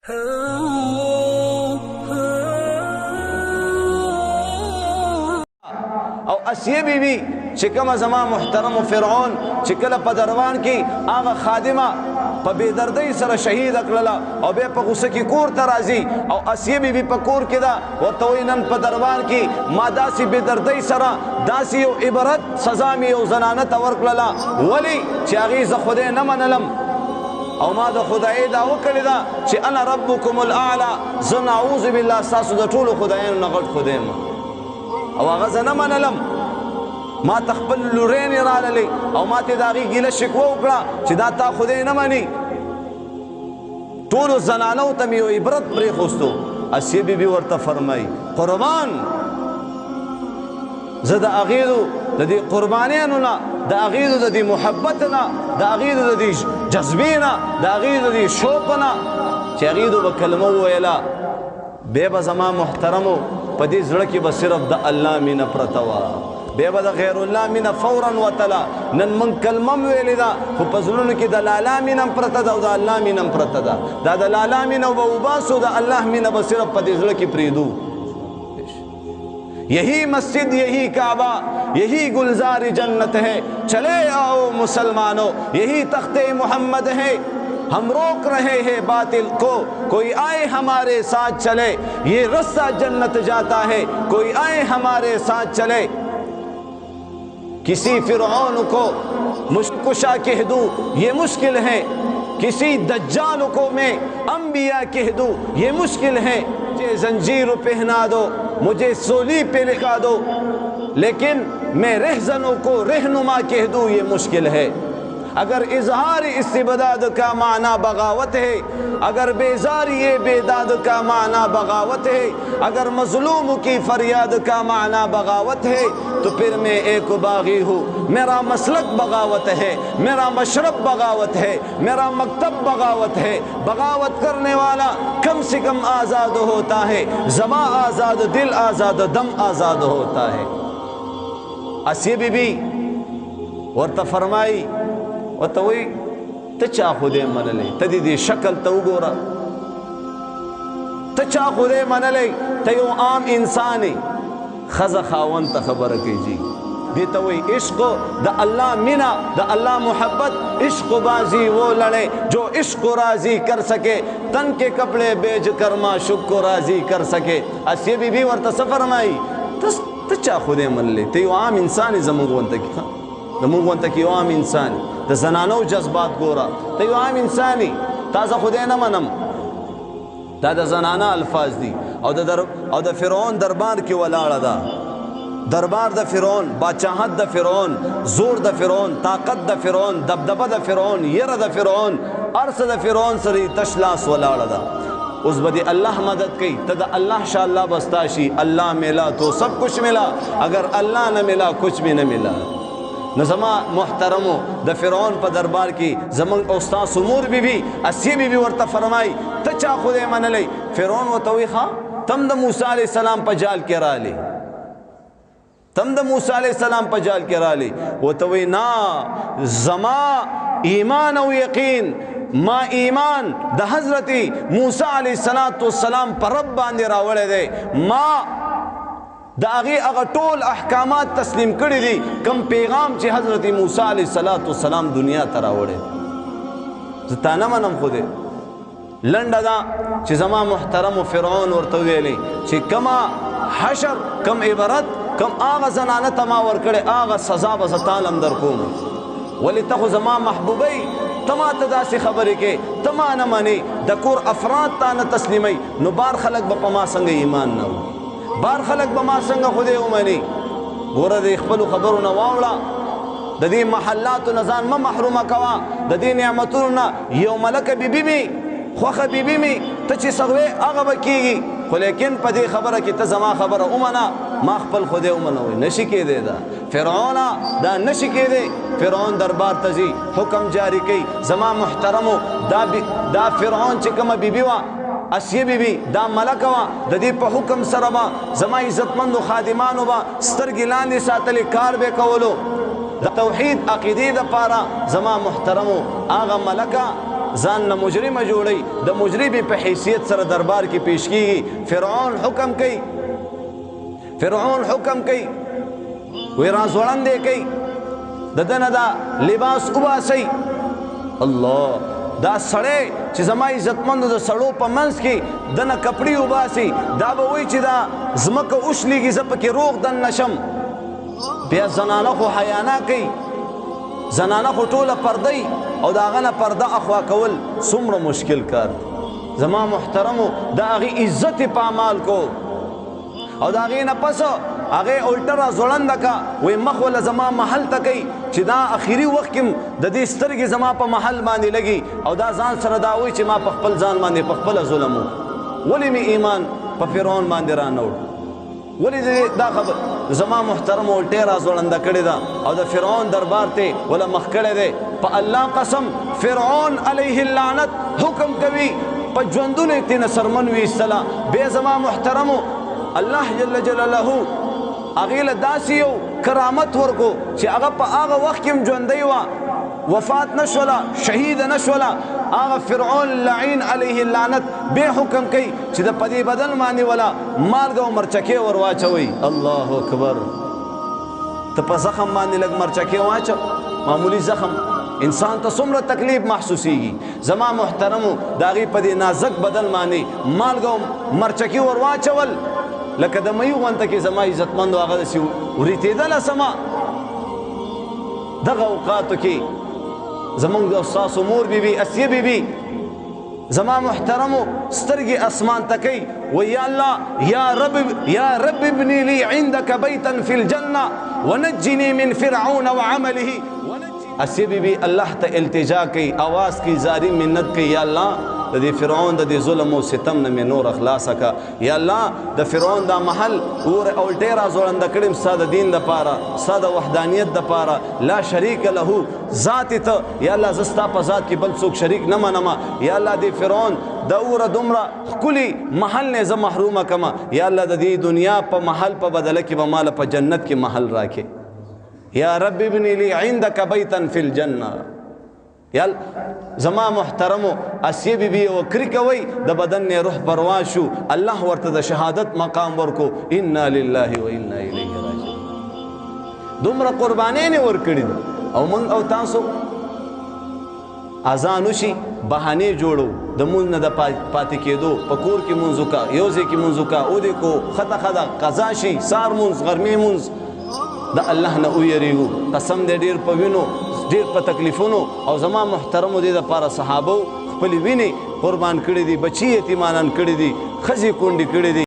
او اسیه بی بی چې کومه زما محترم فرعون چې کله په دروان کې هغه خادمه په بېدردۍ سره شهید کړله او بیا په غوسه کې کور ته راځي او اسیه بی بی په کور کې ده ورته وایي نن په دروان کې ما داسې بېدردۍ سره داسې یو عبرت سزا مې یو زنانه ته ورکړله ولې چې هغې زه خدای نه منلم او ما د خدای دا وکړې ده چې انا ربکم الاعلی زه نعوذ بالله ستاسو د ټولو خدایانو نه غټ خدای یم او هغه زه نه منلم ما ته خپل لورینې راللې او ما ته د هغې ګیله شکوه وکړه چې دا تا خدای نه مني ټولو زنانو ته مې یو عبرت پرېښوستو اسیه بیبي ورته فرمایي قربان زه د هغې د دې قربانیانو نه د هغې د دې محبت نه د هغې د دې جذبې نه د هغې د دې شوق نه چې هغې به کلمه وویله بیا به زما محترمو په دې زړه کې به صرف د الله مینه پرته وه بیا به د غیر الله مینه فورا وتله نن موږ کلمه م ویلې ده خو په زړونو کې د لالا مینه م پرته ده او د الله مینه م پرته ده دا د لالا مینه به وباسو د الله مینه به صرف په دې زړه کې پرېږدو یہی مسجد یہی کعبہ یہی گلزار جنت ہے چلے آؤ مسلمانوں یہی تخت محمد ہے ہم روک رہے ہیں باطل کو کوئی آئے ہمارے ساتھ چلے یہ رستہ جنت جاتا ہے کوئی آئے ہمارے ساتھ چلے کسی فرعون کو مشکشا کہہ دوں یہ مشکل ہے کسی دجال کو میں انبیاء کہہ دوں یہ مشکل ہے مجھے زنجیر پہنا دو مجھے سولی پہ لکھا دو لیکن میں رہزنوں کو رہنما کہہ دوں یہ مشکل ہے اگر اظہار استبداد کا معنی بغاوت ہے اگر بیزاری بیداد کا معنی بغاوت ہے اگر مظلوم کی فریاد کا معنی بغاوت ہے تو پھر میں ایک باغی ہوں میرا مسلک بغاوت ہے میرا مشرب بغاوت ہے میرا مکتب بغاوت ہے بغاوت کرنے والا کم سے کم آزاد ہوتا ہے زباں آزاد دل آزاد دم آزاد ہوتا ہے اسیه بی بی ورته فرمائی ورته وایي ته چا خدای منلی ته دې شکل ته وګوره ته چا خدای منلی ته یو عام انسان یې ښځه خاوند ته خبره کوي جی دې ته وایي عشق د الله مینا د الله محبت عشق بازی وہ لڑے جو عشق کو راضی کر سکے تن کے کپڑے بیچ کر معشوق کو راضی کر سکے اسیه بی بی ورته څه فرمایي ته چا خدای منلی ته یو عام انسان یې زموږ غونته کې زموږ غونته کې یو عام انسان د زنانو جذبات ګوره ته یو عام انسان یې تا زه خدای نه منم دا د زنانه الفاظ دي او د فرعون دربار کې ولاړه ده دربار د فرعون باچاهت د فرعون زور د فرعون طاقت د فرعون دبدبه د فرعون یره د فرعون ارس د فرعون سره تش لاس ولاړه ده اس بدی اللہ مدد کی تد اللہ شاء اللہ بستاشی اللہ ملا تو سب کچھ ملا اگر اللہ نہ ملا کچھ بھی نہ ملا نظما محترمو د فرعون په دربار کې زمون استاد سمور بی بی اسیه بی بی ورته فرمای ته چا خدای منلی فرعون وتوي ها تم د موسی علیہ السلام په جال کې رالی تم د موسی علیہ السلام په جال کې رالی وتوي نا زما ایمان او یقین ما ایمان د حضرت موسی علیہ السلام پر رب باندې راوړی دی ما دا هغه ټول احکامات تسلیم کړي دي کم پیغام چې حضرت موسی علیہ السلام دنیا ته راوړی زه تا نه منم خو دې لنډه ده چې زما محترم فرعون ورته ویلی چې کما حشر کم عبرت کم هغه زنانه ته ما ورکړې هغه سزا به زه تالم در کوم ولې ته خو زما محبوبی ته ما ته داسې خبرې کې ته ما نه منې د کور افراد تا نه تسلیموي نو بار خلک به په ما څنګه ایمان نه وي بار خلک به ما څنګه خدای ومني ګوره د خپلو خبرو نه واوړه د دې محلاتو نه ځان مه محرومه کوه د دې نعمتونو نه یو ملکه بیبي مې خوښه بیبي مې ته چې سغوې هغه به کېږي خو لیکن په دې خبره کې ته زما خبره ومنه ما خپل خدای ومنوي نشي کېدی دا فرعونه دا نشي کېدی فرعون دربار ته ځي حکم جاری کوي زما محترمو دا فرعون چې کومه بیبي وه اسیه بیبی دا ملکه وه د دې په حکم سره به زما عزتمندو خادمانو به سترګې لاندې ساتلې کار به کولو د توحید عقیدې دپاره زما محترمو هغه ملکه ځان نه مجرمه جوړی د مجرمې په حیثیت سره دربار کې پیش کیږي فرعون حکم کوي وی رازوړندې کوي د ده نه دا لباس وباسئ الله دا سړی چې زما عزتمندو د سړو په منځ کې دنه کپړې وباسي دا به وایي چې دا ځمکه وشلېږي زه پکې روغ دن نشم بیا زنانه خو حیا نه کوي زنانه خو ټوله پردی او د هغه نه پرده اخوا کول څومره مشکل کار زما محترمو د هغې عزت یې پامال کو او د هغې نه پس هغې الټه را ځوړنده که وایي مخ وله زما محل ته کوي چې دا اخري وخت کې د دې سترګې زما په محل باندې لګي او دا ځان سره دا وایي چې ما په خپل ځان باندې په خپله ظلم ولې مې ایمان په فرعون باندې رانوړ ولې دا خبر زما محترم الټې را ځوړنده کړې ده او د فرعون دربار ته وله مخ کړی دی په الله قسم فرعون علیه اللعنت حکم کوي په ژوندونه یې تېنه سرمن ویستله بیا زما محترمو الله جل جلاله هغې له داسې یو کرامت ورکو چې هغه په هغه وخت کې هم ژوندی وه وفات نشوله شهیده نشوله هغه فرعون لعین علیه اللعنت بیا حکم کوي چې د په دې بدن باندې وله مالګه او مرچکې ور واچوئ الله اکبر ته په زخم باندې لږ مرچکې واچو معمولی زخم انسان ته څومره تکلیف محسوسیږي زما محترمو د هغې په دې نازک بدن باندې مالګه او مرچکې ور واچول لکه د مۍ غونته کې زما عزتمندو هغه داسې وریتېدله سما دغه اوقاتو کې زمونږ د ستاسو مور بیبي اسیه بیبي زما محترمو سترګې اسمان ته کوي وی یا الله یا رب ابني لي عندك بيتا في الجنه ونجني من فرعون وعمله اسیه بیبي الله ته التجا کوي आवाज کوي زاری منت کوي یا الله د دې فرعون د دې ظلم او ستم نه مې نور اخلاص کا یا الله د فرعون دا محل اور الټی را ځوړنده کړم ستا د دین دپاره ستا د وحدانیت دپاره لا شریک له ذات ته یا الله زه ستا په ذات کې بل څوک شریک نه منمه یا الله د فرعون د اوره دومره ښکلي محل نه زه محرومه کمه یا الله د دې دنیا په محل په بدله کې به ماله په جنت کې محل راکې یا رب ابني لي عندك بيتا في الجنه یال زما محترمو اسیه بیبي وکری کوي د بدن نه روح پروا شو الله ورته د شهادت مقام ورکو انا لله و انا الیه راجعون دومره قربانۍ نه ورکړي او من او تاسو اذان وشي بهانه جوړو د مونږ نه د پاتې کېدو په کور کې مونږ وکا یو ځای کې مونږ وکا او دې کو خطا قضا شي سار مونږ غرمې مونږ د الله نه ویریږو قسم دې ډېر په وینو ډېر په تکلیفونو او زما محترمو دې دپاره صحابو خپلې وینې قربان کړي دي بچي یتیمانان کړي دي ښځې کونډې کړي دي